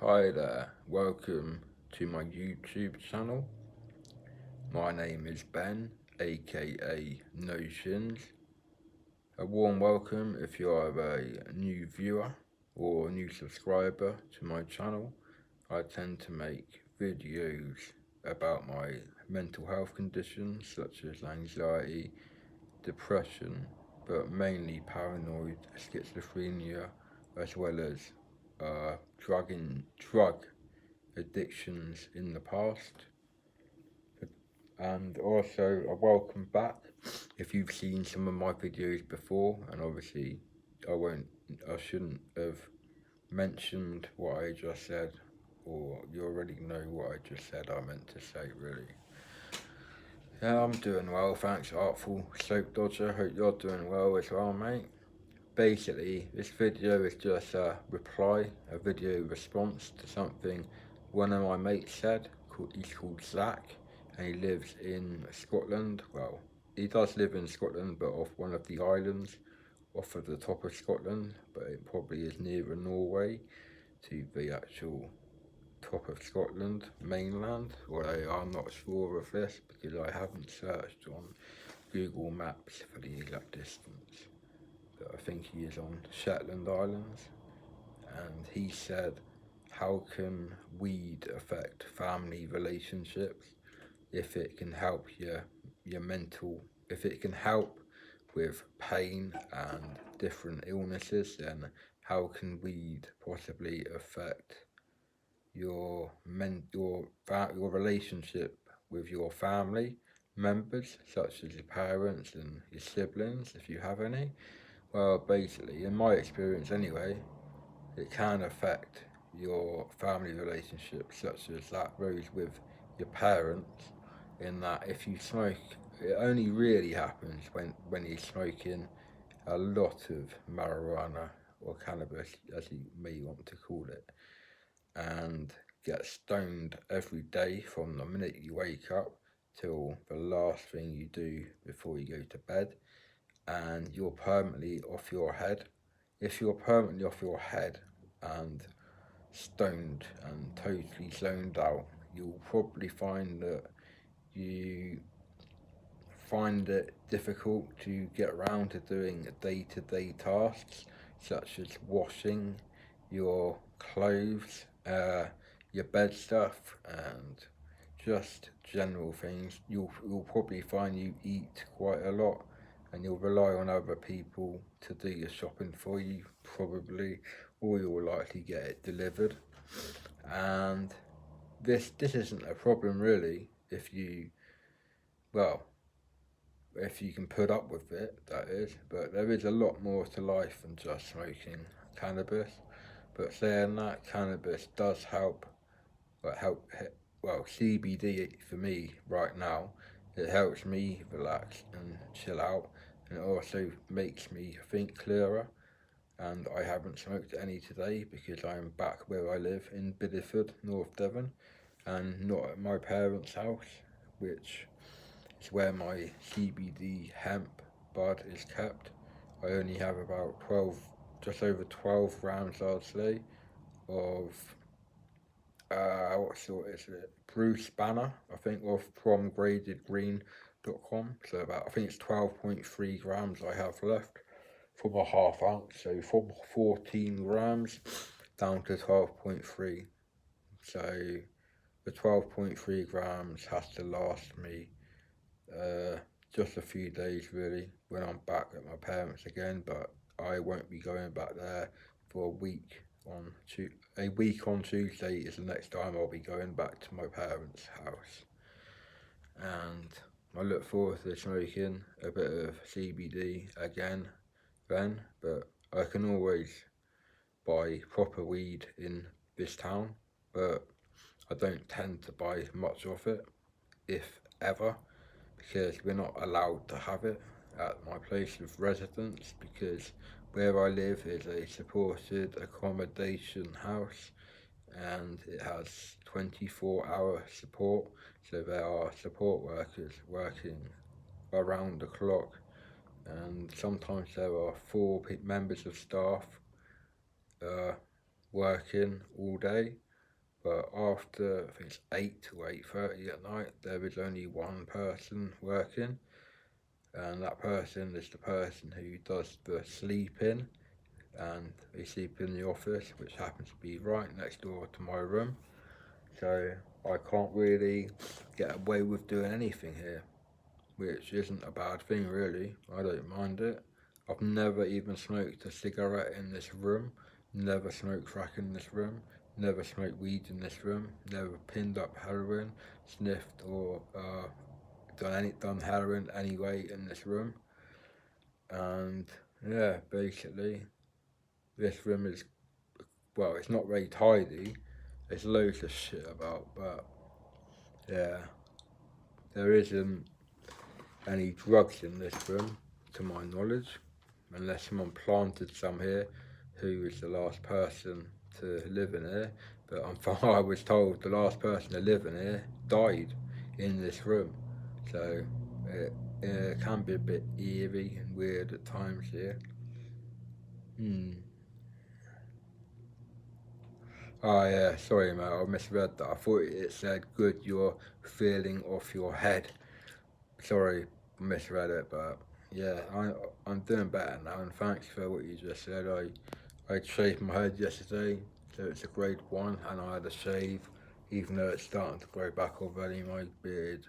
Hi there, welcome to my YouTube channel. My name is Ben, aka Notions. A warm welcome if you are a new viewer or new subscriber to my channel. I tend to make videos about my mental health conditions such as anxiety, depression, but mainly paranoid schizophrenia, as well as drug addictions in the past. And also a welcome back if you've seen some of my videos before, and obviously I shouldn't have mentioned what I just said, or you already know what I just said I meant to say really. Yeah, I'm doing well, thanks Artful Soap Dodger, hope you're doing well as well, mate. Basically, this video is just a video response to something one of my mates said. He's called Zach, and he lives in Scotland. Well, he does live in Scotland, but off one of the islands off of the top of Scotland, but it probably is nearer Norway to the actual top of Scotland mainland. Well, I'm not sure of this because I haven't searched on Google Maps for the exact distance. But I think he is on Shetland Islands, and he said, how can weed affect family relationships? If it can help your mental, if it can help with pain and different illnesses, then how can weed possibly affect your relationship with your family members, such as your parents and your siblings, if you have any? Well, basically, in my experience anyway, it can affect your family relationships, such as that goes with your parents, in that if you smoke, it only really happens when you're smoking a lot of marijuana or cannabis, as you may want to call it, and get stoned every day from the minute you wake up till the last thing you do before you go to bed, and you're permanently off your head. If you're permanently off your head and stoned and totally zoned out, you'll probably find that you find it difficult to get around to doing day-to-day tasks such as washing your clothes, your bed stuff, and just general things. You'll probably find you eat quite a lot, and you'll rely on other people to do your shopping for you probably, or you'll likely get it delivered. And this isn't a problem really if you, well, if you can put up with it, that is. But there is a lot more to life than just smoking cannabis. But saying that, cannabis does help. Well, CBD for me right now, it helps me relax and chill out, and it also makes me think clearer. And I haven't smoked any today because I am back where I live in Bideford, North Devon, and not at my parents' house, which is where my CBD hemp bud is kept. I only have about 12, just over 12 grams, I'd say, of what sort is it? Bruce Banner, I think, from gradedgreen.com. So I think it's 12.3 grams I have left from a half ounce. So from 14 grams down to 12.3. So the 12.3 grams has to last me just a few days really when I'm back at my parents again, but I won't be going back there for a week on Tuesday is the next time I'll be going back to my parents' house, and I look forward to smoking a bit of CBD again then. But I can always buy proper weed in this town, but I don't tend to buy much of it, if ever, because we're not allowed to have it at my place of residence, because where I live is a supported accommodation house and it has 24-hour support, so there are support workers working around the clock, and sometimes there are 4 members of staff working all day, but after I think it's 8 to 8:30 at night, there is only one person working, and that person is the person who does the sleeping, and they sleep in the office, which happens to be right next door to my room. So I can't really get away with doing anything here, which isn't a bad thing really. I don't mind it. I've never even smoked a cigarette in this room, never smoked crack in this room, never smoked weed in this room, never pinned up heroin, sniffed or done heroin anyway in this room. And yeah, basically this room is, well, it's not very tidy. There's loads of shit about, but yeah, there isn't any drugs in this room to my knowledge, unless someone planted some here who was the last person to live in here. But I was told the last person to live in here died in this room. So it can be a bit eerie and weird at times here. Oh yeah, sorry mate, I misread that. I thought it said good you're feeling off your head. Sorry, I misread it, but yeah, I'm doing better now, and thanks for what you just said. I shaved my head yesterday, so it's a grade 1, and I had a shave, even though it's starting to grow back already. My beard,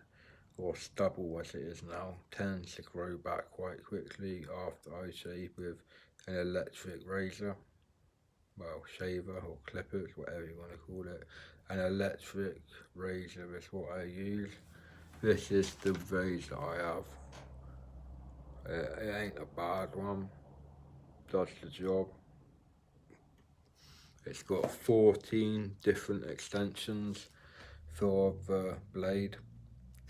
or stubble as it is now, tends to grow back quite quickly after I shave with an electric razor. Well, shaver or clippers, whatever you want to call it. An electric razor is what I use. This is the razor I have. It ain't a bad one, does the job. It's got 14 different extensions for the blade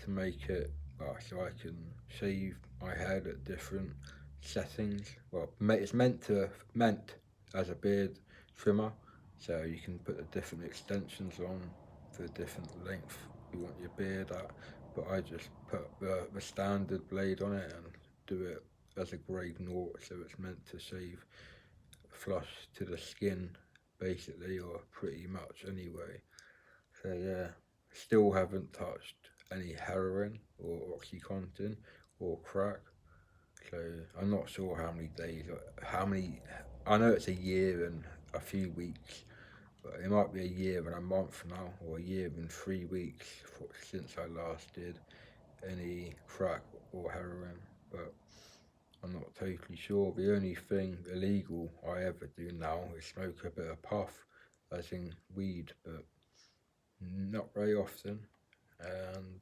to make it, so I can shave my head at different settings. Well, it's meant as a beard trimmer, so you can put the different extensions on for the different length you want your beard at. But I just put the standard blade on it and do it as a grade 0, so it's meant to shave flush to the skin basically, or pretty much anyway. So yeah, still haven't touched any heroin or Oxycontin or crack. So I'm not sure how many days, I know it's a year and a few weeks, but it might be a year and a month now, or a year and 3 weeks since I last did any crack or heroin, but I'm not totally sure. The only thing illegal I ever do now is smoke a bit of puff, as in weed, but not very often. And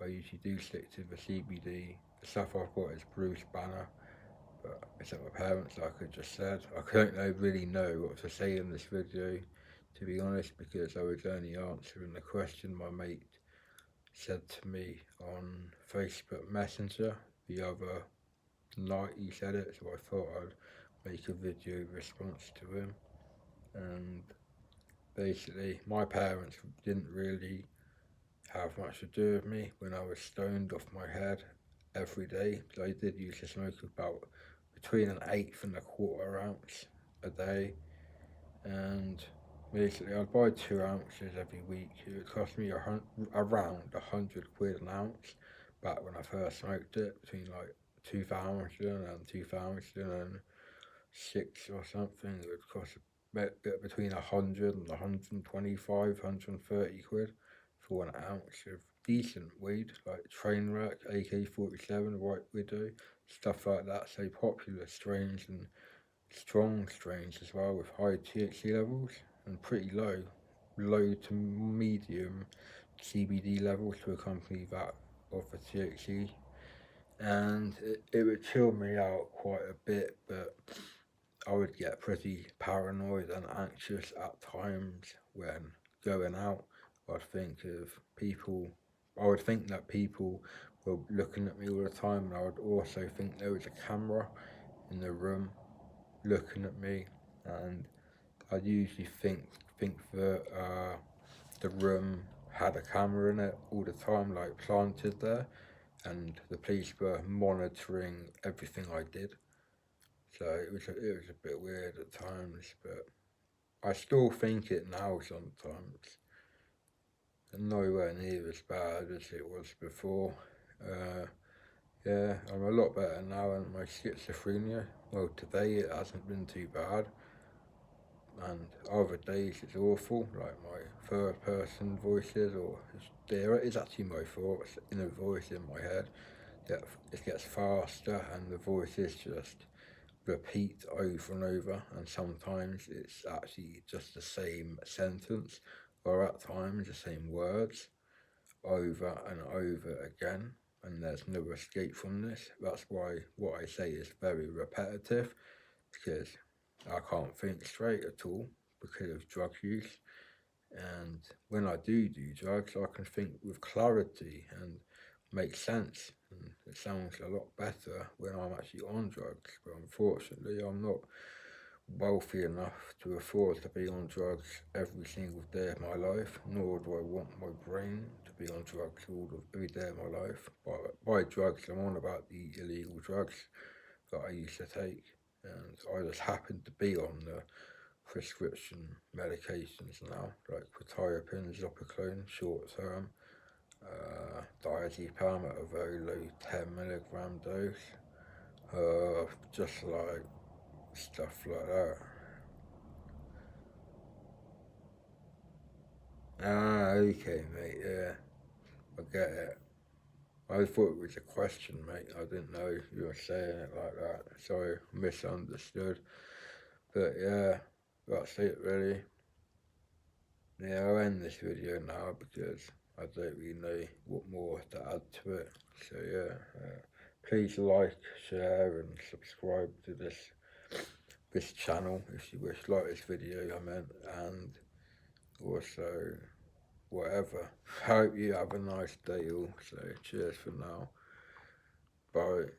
I usually do stick to the CBD. The stuff I've got is Bruce Banner, but it's at my parents, like I just said. I don't really know what to say in this video, to be honest, because I was only answering the question my mate said to me on Facebook Messenger the other night. He said it, so I thought I'd make a video response to him. And basically, my parents didn't really have much to do with me when I was stoned off my head every day. So I did used to smoke about between an eighth and a quarter ounce a day, and basically I'd buy 2 ounces every week. It would cost me around £100 an ounce back when I first smoked it, between like 2000 and 2006 or something. It would cost between 100 and 125, 130 quid for an ounce of decent weed, like Trainwreck, AK-47, White Widow, stuff like that. So popular strains and strong strains as well, with high THC levels and pretty low to medium CBD levels to accompany that of the THC. And it would chill me out quite a bit, but I would get pretty paranoid and anxious at times when going out. I would think that people were looking at me all the time, and I would also think there was a camera in the room looking at me, and I'd usually think that the room had a camera in it all the time, like planted there, and the police were monitoring everything I did. So it was a bit weird at times, but I still think it now sometimes. Nowhere near as bad as it was before. Yeah, I'm a lot better now, and my schizophrenia, well, today it hasn't been too bad, and other days it's awful, like my third person voices, or there it is actually my thoughts in a voice in my head. That it gets faster, and the voices just repeat over and over, and sometimes it's actually just the same sentence, or at times the same words over and over again, and there's no escape from this. That's why what I say is very repetitive, because I can't think straight at all because of drug use. And when I do drugs, I can think with clarity and make sense, and it sounds a lot better when I'm actually on drugs. But unfortunately, I'm not wealthy enough to afford to be on drugs every single day of my life, nor do I want my brain to be on drugs every day of my life. By drugs, I'm on about the illegal drugs that I used to take, and I just happen to be on the prescription medications now, like quetiapine, zopiclone, short term, diazepam at a very low 10 milligram dose, just like stuff like that. Ah, okay, mate, yeah, I get it. I thought it was a question, mate. I didn't know you were saying it like that. Sorry, misunderstood. But yeah, that's it really. Yeah, I'll end this video now because I don't really know what more to add to it. So yeah, please like, share and subscribe to this channel if you wish. Like this video, I meant, and also whatever. Hope you have a nice day all. So cheers for now. Bye.